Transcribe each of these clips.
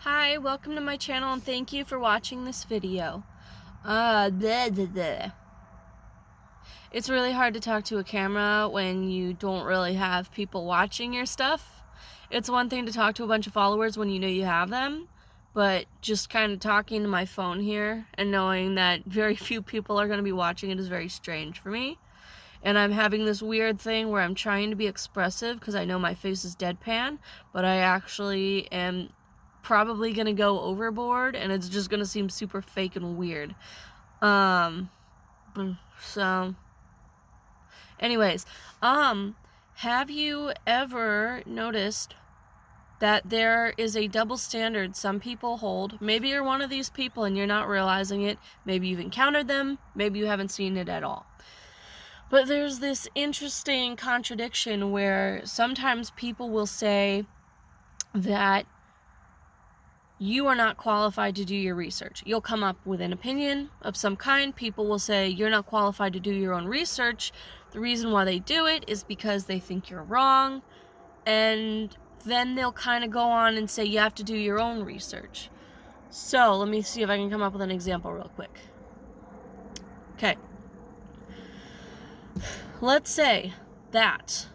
Hi, welcome to my channel and thank you for watching this video. Blah, blah, blah. It's really hard to talk to a camera when you don't really have people watching your stuff. It's one thing to talk to a bunch of followers when you know you have them, but just kind of talking to my phone here and knowing that very few people are going to be watching it is very strange for me. And I'm having this weird thing where I'm trying to be expressive because I know my face is deadpan, but I actually am probably gonna go overboard and it's just gonna seem super fake and weird. So anyways, have you ever noticed that there is a double standard some people hold? Maybe you're one of these people and you're not realizing it. Maybe you've encountered them. Maybe you haven't seen it at all. But there's this interesting contradiction where sometimes people will say that you are not qualified to do your research. You'll come up with an opinion of some kind. People will say you're not qualified to do your own research. The reason why they do it is because they think you're wrong. And then they'll kind of go on and say you have to do your own research. So let me see if I can come up with an example real quick. Okay. Let's say that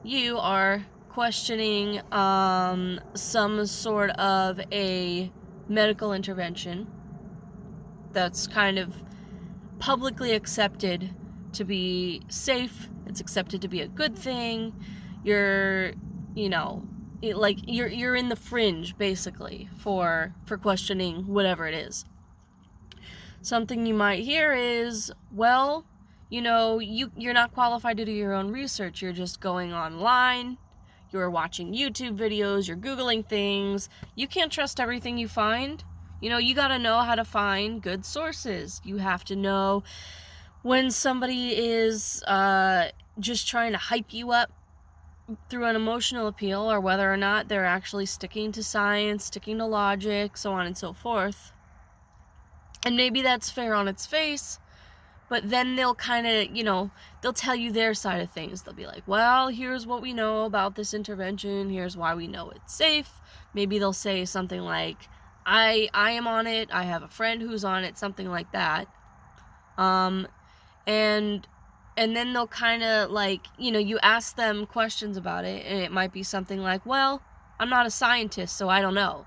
you are questioning some sort of a medical intervention that's kind of publicly accepted to be safe. It's accepted to be a good thing. You're in the fringe basically for questioning whatever it is. Something you might hear is, well, you're not qualified to do your own research. You're just going online. You're watching YouTube videos. You're Googling things. You can't trust everything you find. You got to know how to find good sources. You have to know when somebody is just trying to hype you up through an emotional appeal, or whether or not they're actually sticking to science, sticking to logic, so on and so forth. And maybe that's fair on its face, but then they'll kind of, they'll tell you their side of things. They'll be like, well, here's what we know about this intervention. Here's why we know it's safe. Maybe they'll say something like, I am on it. I have a friend who's on it, something like that. And then they'll kind of you ask them questions about it, and it might be something like, well, I'm not a scientist, so I don't know.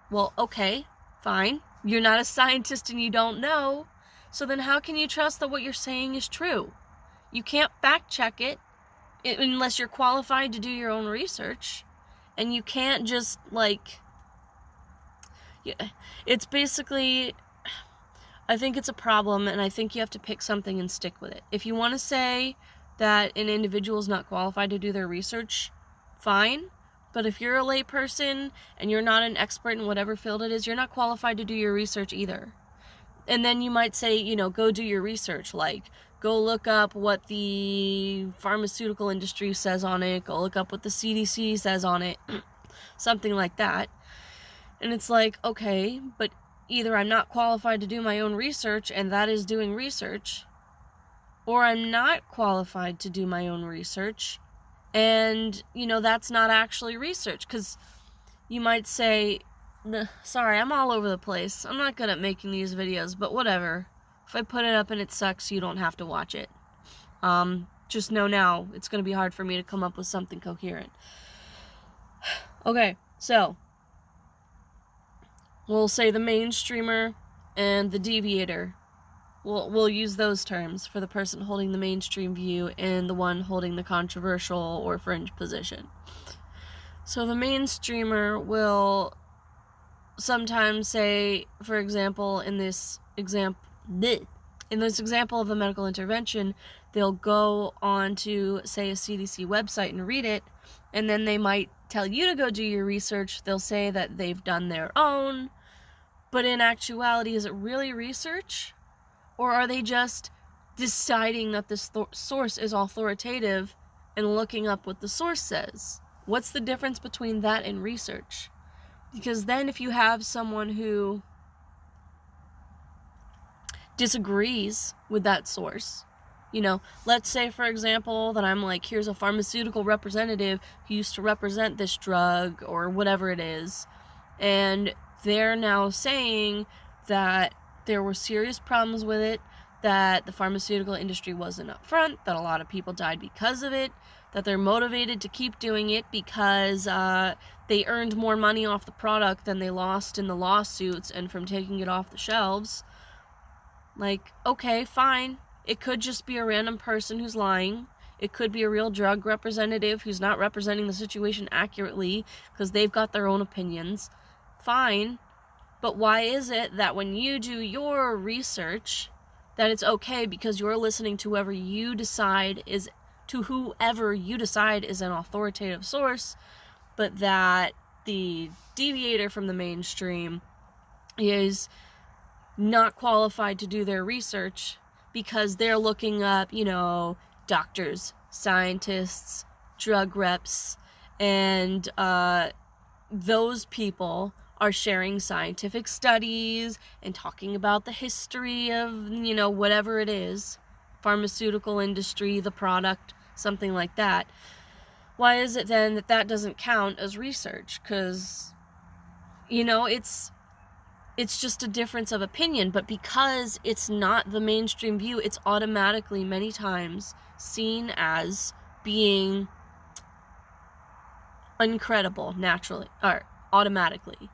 Well, okay, fine. You're not a scientist and you don't know. So then how can you trust that what you're saying is true? You can't fact check it unless you're qualified to do your own research. And you can't just it's basically, I think it's a problem, and I think you have to pick something and stick with it. If you want to say that an individual is not qualified to do their research, fine. But if you're a layperson and you're not an expert in whatever field it is, you're not qualified to do your research either. And then you might say, go do your research, go look up what the pharmaceutical industry says on it, go look up what the CDC says on it, something like that. And it's like, okay, but either I'm not qualified to do my own research, and that is doing research, or I'm not qualified to do my own research, and, that's not actually research. Because you might say, sorry, I'm all over the place. I'm not good at making these videos, but whatever. If I put it up and it sucks, you don't have to watch it. Just know now, it's going to be hard for me to come up with something coherent. Okay, so we'll say the mainstreamer and the deviator. We'll use those terms for the person holding the mainstream view and the one holding the controversial or fringe position. So the mainstreamer will sometimes say, for example, in this example of the medical intervention, they'll go on to, say, a CDC website and read it, and then they might tell you to go do your research. They'll say that they've done their own, but in actuality, is it really research? Or are they just deciding that this source is authoritative and looking up what the source says? What's the difference between that and research? Because then if you have someone who disagrees with that source, let's say, for example, that I'm like, here's a pharmaceutical representative who used to represent this drug or whatever it is, And they're now saying that there were serious problems with it, that the pharmaceutical industry wasn't upfront, that a lot of people died because of it, that they're motivated to keep doing it because they earned more money off the product than they lost in the lawsuits and from taking it off the shelves. Like, okay, fine. It could just be a random person who's lying. It could be a real drug representative who's not representing the situation accurately because they've got their own opinions. Fine. But why is it that when you do your research, that it's okay because you're listening to whoever you decide is an authoritative source, but that the deviator from the mainstream is not qualified to do their research because they're looking up, doctors, scientists, drug reps, and those people are sharing scientific studies and talking about the history of, whatever it is, pharmaceutical industry, the product, something like that. Why is it then that doesn't count as research? Because, it's just a difference of opinion, but because it's not the mainstream view, it's automatically many times seen as being uncredible automatically.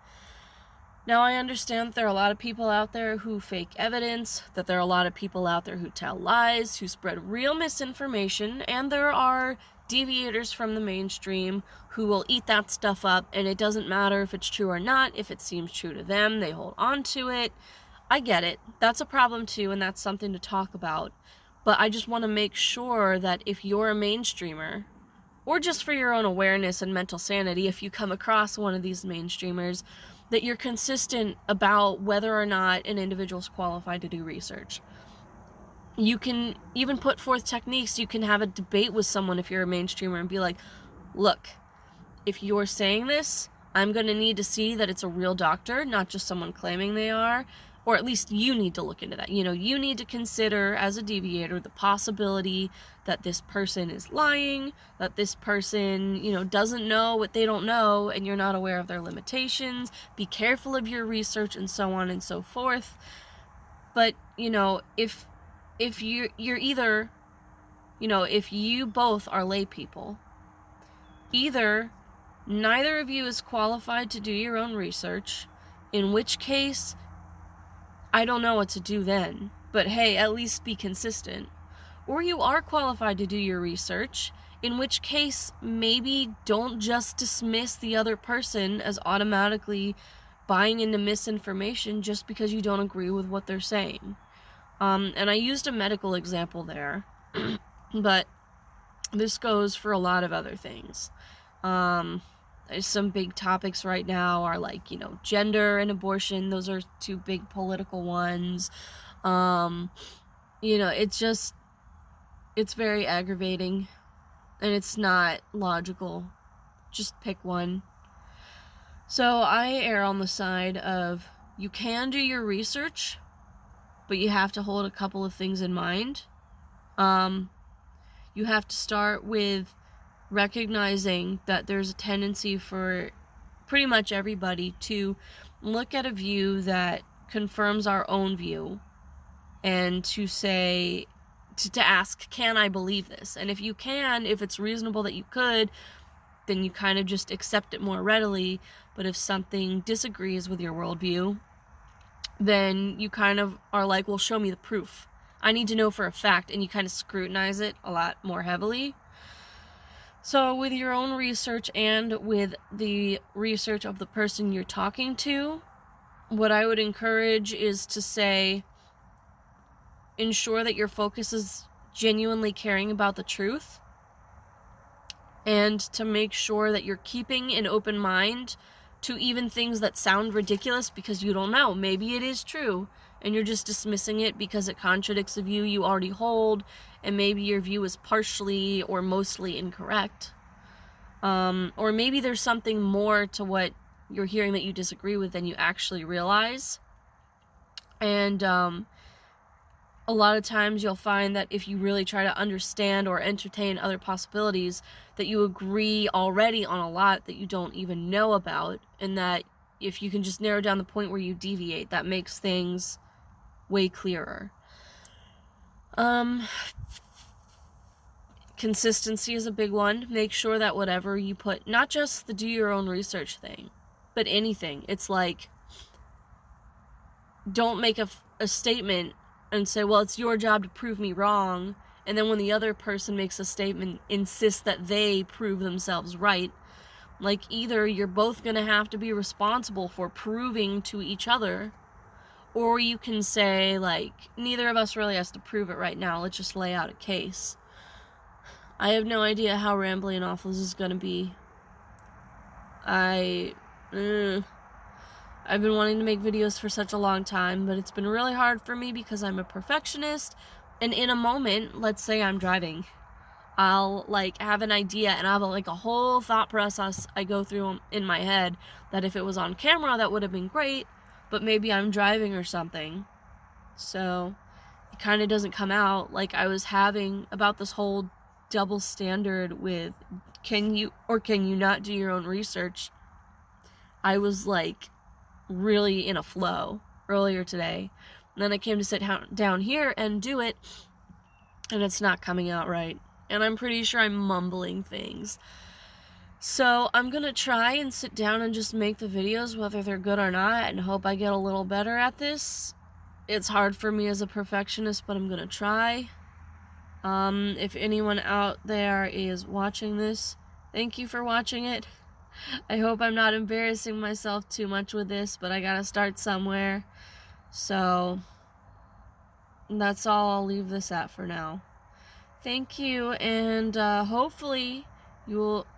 Now, I understand that there are a lot of people out there who fake evidence, that there are a lot of people out there who tell lies, who spread real misinformation, and there are deviators from the mainstream who will eat that stuff up, and it doesn't matter if it's true or not. If it seems true to them, they hold on to it. I get it. That's a problem too, and that's something to talk about. But I just want to make sure that if you're a mainstreamer, or just for your own awareness and mental sanity, if you come across one of these mainstreamers, that you're consistent about whether or not an individual's qualified to do research. You can even put forth techniques. You can have a debate with someone if you're a mainstreamer and be like, look, if you're saying this, I'm going to need to see that it's a real doctor, not just someone claiming they are, or at least you need to look into that. You need to consider as a deviator the possibility that this person is lying, that this person, doesn't know what they don't know, and you're not aware of their limitations. Be careful of your research, and so on and so forth. But, if you're either, if you both are lay people, either neither of you is qualified to do your own research, in which case, I don't know what to do then. But hey, at least be consistent. Or you are qualified to do your research, in which case, maybe don't just dismiss the other person as automatically buying into misinformation just because you don't agree with what they're saying. And I used a medical example there, but this goes for a lot of other things. Some big topics right now are like, gender and abortion. Those are two big political ones. It's very aggravating, and it's not logical. Just pick one. So I err on the side of, you can do your research, but you have to hold a couple of things in mind. You have to start with recognizing that there's a tendency for pretty much everybody to look at a view that confirms our own view and to say, to ask, can I believe this? And if you can, if it's reasonable that you could, then you kind of just accept it more readily. But if something disagrees with your worldview, then you kind of are like, well, show me the proof. I need to know for a fact, and you kind of scrutinize it a lot more heavily. So with your own research and with the research of the person you're talking to, what I would encourage is to say, ensure that your focus is genuinely caring about the truth, and to make sure that you're keeping an open mind to even things that sound ridiculous because you don't know. Maybe it is true, and you're just dismissing it because it contradicts a view you already hold, and maybe your view is partially or mostly incorrect. Or maybe there's something more to what you're hearing that you disagree with than you actually realize. And a lot of times you'll find that if you really try to understand or entertain other possibilities, that you agree already on a lot that you don't even know about, and that if you can just narrow down the point where you deviate, that makes things way clearer. Consistency is a big one. Make sure that whatever you put, not just the do your own research thing, but anything. It's like, don't make a statement and say, well, it's your job to prove me wrong, and then when the other person makes a statement, insist that they prove themselves right. Like, either you're both gonna have to be responsible for proving to each other, or you can say, like, neither of us really has to prove it right now, let's just lay out a case. I have no idea how rambly and awful this is gonna be. I've been wanting to make videos for such a long time, but it's been really hard for me because I'm a perfectionist, and in a moment, let's say I'm driving, I'll, like, have an idea, and I have, like, a whole thought process I go through in my head that if it was on camera, that would have been great, but maybe I'm driving or something, so it kind of doesn't come out. Like, I was having about this whole double standard with can you or can you not do your own research. I was, like, really in a flow earlier today, and then I came to sit down here and do it, and it's not coming out right, and I'm pretty sure I'm mumbling things. So I'm gonna try and sit down and just make the videos, whether they're good or not, and hope I get a little better at this. It's hard for me as a perfectionist, but I'm gonna try. If anyone out there is watching this, thank you for watching it. I hope I'm not embarrassing myself too much with this, but I gotta start somewhere. So that's all I'll leave this at for now. Thank you, and hopefully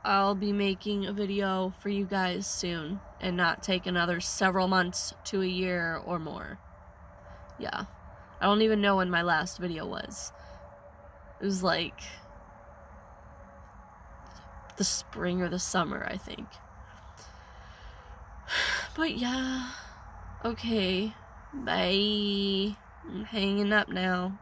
I'll be making a video for you guys soon and not take another several months to a year or more. Yeah. I don't even know when my last video was. It was like the spring or the summer, I think. But yeah. Okay. Bye. I'm hanging up now.